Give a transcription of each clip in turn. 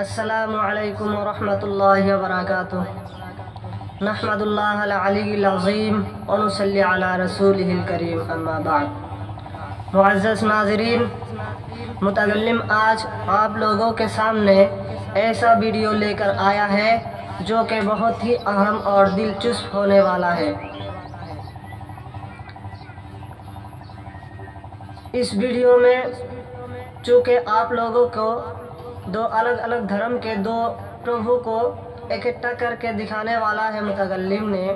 अस्सलामु अलैकुम वरहमतुल्लाहि वबरकातुहू। नहमदुल्लाह अल अलील अज़ीम व नुसल्ली अला रसूलिहिल करीम, अम्मा बाद। मुअज़्ज़ज़ नाज़रीन, मुतकल्लिम आज आप लोगों के सामने ऐसा वीडियो लेकर आया है जो कि बहुत ही अहम और दिलचस्प होने वाला है। इस वीडियो में चूँकि आप लोगों को दो अलग अलग धर्म के दो प्रभु को इकट्ठा करके दिखाने वाला है मुतकल्लिम ने।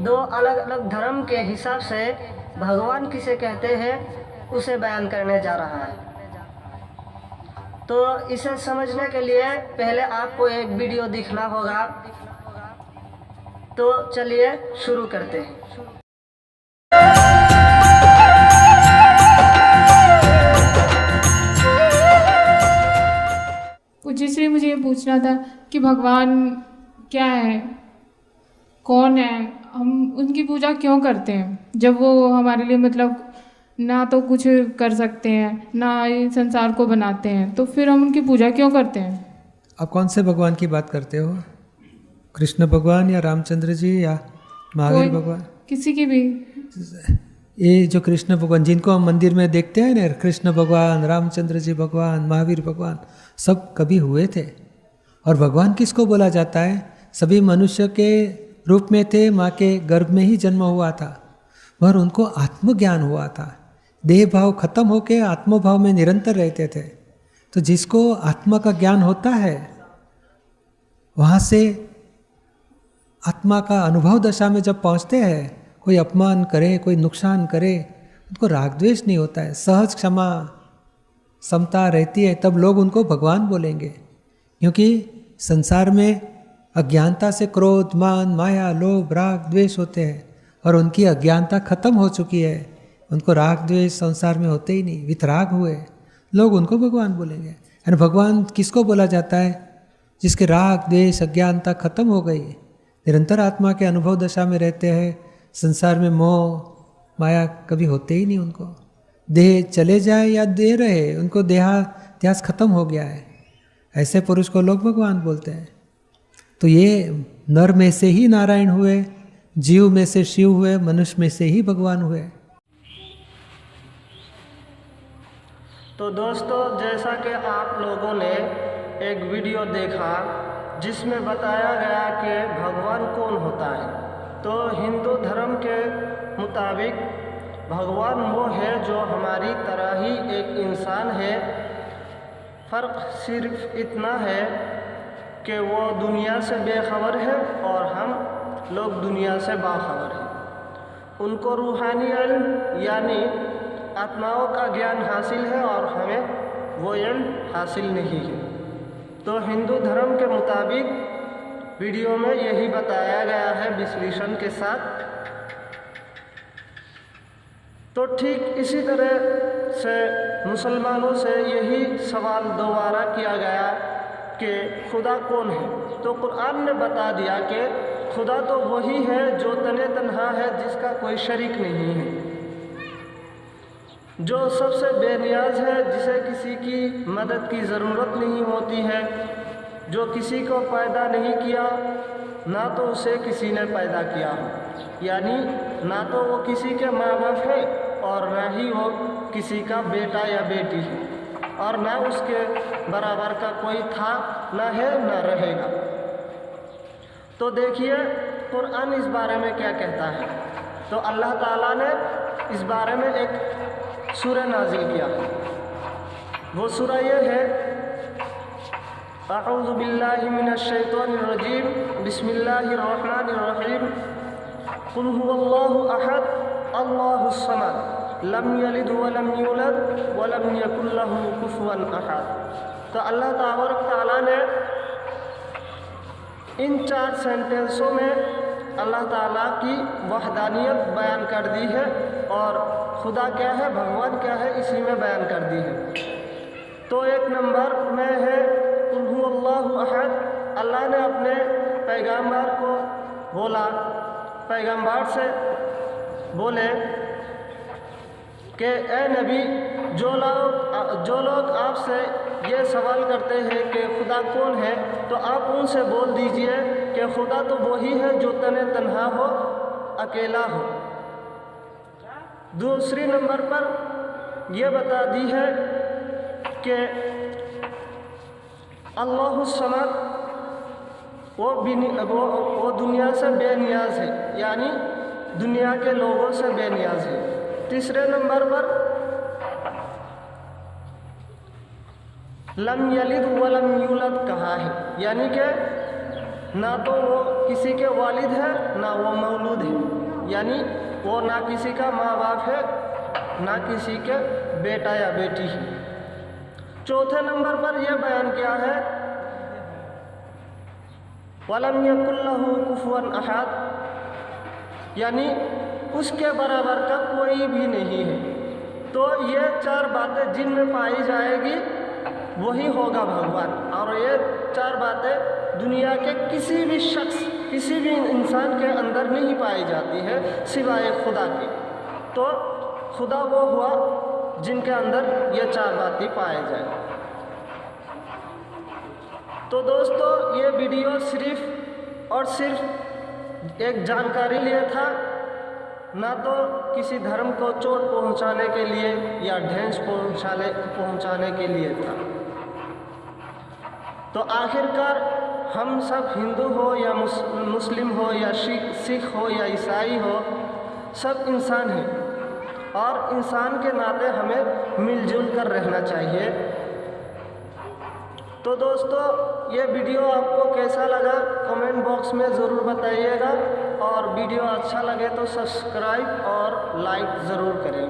दो अलग अलग धर्म के हिसाब से भगवान किसे कहते हैं उसे बयान करने जा रहा है। तो इसे समझने के लिए पहले आपको एक वीडियो दिखना होगा। तो चलिए शुरू करते हैं। जिससे मुझे ये पूछना था कि भगवान क्या है, कौन है, हम उनकी पूजा क्यों करते हैं जब वो हमारे लिए ना तो कुछ कर सकते हैं ना इस संसार को बनाते हैं, तो फिर हम उनकी पूजा क्यों करते हैं। आप कौन से भगवान की बात करते हो? कृष्ण भगवान या रामचंद्र जी या महावीर भगवान? किसी की भी। ये जो कृष्ण भगवान जिनको हम मंदिर में देखते हैं ना, कृष्ण भगवान, रामचंद्र जी भगवान, महावीर भगवान, सब कभी हुए थे। और भगवान किसको बोला जाता है? सभी मनुष्य के रूप में थे, माँ के गर्भ में ही जन्म हुआ था, और उनको आत्मज्ञान हुआ था। देह भाव खत्म होकर आत्मभाव में निरंतर रहते थे। तो जिसको आत्मा का ज्ञान होता है, वहाँ से आत्मा का अनुभव दशा में जब पहुँचते हैं, कोई अपमान करे, कोई नुकसान करे, उनको राग द्वेष नहीं होता है, सहज क्षमा समता रहती है, तब लोग उनको भगवान बोलेंगे। क्योंकि संसार में अज्ञानता से क्रोध, मान, माया, लोभ, राग द्वेष होते हैं, और उनकी अज्ञानता खत्म हो चुकी है। उनको राग द्वेष संसार में होते ही नहीं, वितराग हुए, लोग उनको भगवान बोलेंगे। यानी भगवान किसको बोला जाता है? जिसके राग द्वेष अज्ञानता खत्म हो गई, निरंतर आत्मा के अनुभव दशा में रहते हैं, संसार में मोह माया कभी होते ही नहीं उनको। देह चले जाए या दे रहे, उनको देहाध्यास खत्म हो गया है, ऐसे पुरुष को लोग भगवान बोलते हैं। तो ये नर में से ही नारायण हुए, जीव में से शिव हुए, मनुष्य में से ही भगवान हुए। तो दोस्तों, जैसा कि आप लोगों ने एक वीडियो देखा जिसमें बताया गया कि भगवान कौन होता है, तो हिंदू धर्म के मुताबिक भगवान वो है जो हमारी तरह ही एक इंसान है। फ़र्क सिर्फ इतना है कि वो दुनिया से बेखबर है और हम लोग दुनिया से बाखबर हैं। उनको रूहानी इल्म यानी आत्माओं का ज्ञान हासिल है और हमें वो इल्म हासिल नहीं है। तो हिंदू धर्म के मुताबिक वीडियो में यही बताया गया है विश्लेषण के साथ। तो ठीक इसी तरह से मुसलमानों से यही सवाल दोबारा किया गया कि खुदा कौन है, तो कुरान ने बता दिया कि खुदा तो वही है जो तने तन्हा है, जिसका कोई शरीक नहीं है, जो सबसे बेनियाज है, जिसे किसी की मदद की ज़रूरत नहीं होती है, जो किसी को पैदा नहीं किया, ना तो उसे किसी ने पैदा किया हो, यानी ना तो वो किसी के माँ बाप है और ना ही वो किसी का बेटा या बेटी है, और ना उसके बराबर का कोई था, ना है, ना रहेगा। तो देखिए कुरान इस बारे में क्या कहता है। तो अल्लाह ताला ने इस बारे में एक सूरह नाजिल किया। वो सूरह ये है, अऊज़ु बिल्लाहि मिनश शैतानिर रजीम, बिस्मिल्लाहिर रहमानिर रहीम, कुल हुवल्लाहु अहद, अल्लाहुस समद, लम यलिद व लम यूलद व लम यकुल लहू कुफुवन अहद। तो अल्लाह तबारक तआला ने इन 4 सेंटेंसों में अल्लाह ताला की वहदानियत बयान कर दी है, और खुदा क्या है, भगवान क्या है, इसी में बयान कर दी है। तो एक नंबर में है कुल हुवल्लाहु अहद। अल्लाह ने अपने पैगम्बर को बोला, पैगम्बर से बोले कि ए नबी, जो लोग आपसे ये सवाल करते हैं कि खुदा कौन है, तो आप उनसे बोल दीजिए कि खुदा तो वही है जो तने तन्हा हो, अकेला हो। दूसरी नंबर पर यह बता दी है कि अल्लाहु समद वो दुनिया से बेनियाज है, यानी दुनिया के लोगों से बेनियाज है। तीसरे नंबर पर लम यलिद वलम यूलद कहा है, यानी कि ना तो वो किसी के वालिद है ना वो मौलूद है, यानी वो ना किसी का माँ बाप है ना किसी के बेटा या बेटी है। चौथे नंबर पर यह बयान किया है वलम यकुल्लहु कुफुवन अहद, यानी उसके बराबर का कोई भी नहीं है। तो ये चार बातें जिनमें पाई जाएगी वही होगा भगवान, और ये चार बातें दुनिया के किसी भी शख्स, किसी भी इंसान के अंदर नहीं पाई जाती है सिवाय खुदा के। तो खुदा वो हुआ जिनके अंदर ये चार बातें पाए जाए। तो दोस्तों, ये वीडियो सिर्फ और सिर्फ एक जानकारी लिए था, ना तो किसी धर्म को चोट पहुंचाने के लिए या ढेंस पहुंचाने के लिए था। तो आखिरकार हम सब हिंदू हो या मुस्लिम हो या सिख हो या ईसाई हो, सब इंसान हैं, और इंसान के नाते हमें मिलजुल कर रहना चाहिए। तो दोस्तों, ये वीडियो आपको कैसा लगा कमेंट बॉक्स में ज़रूर बताइएगा, और वीडियो अच्छा लगे तो सब्सक्राइब और लाइक ज़रूर करें।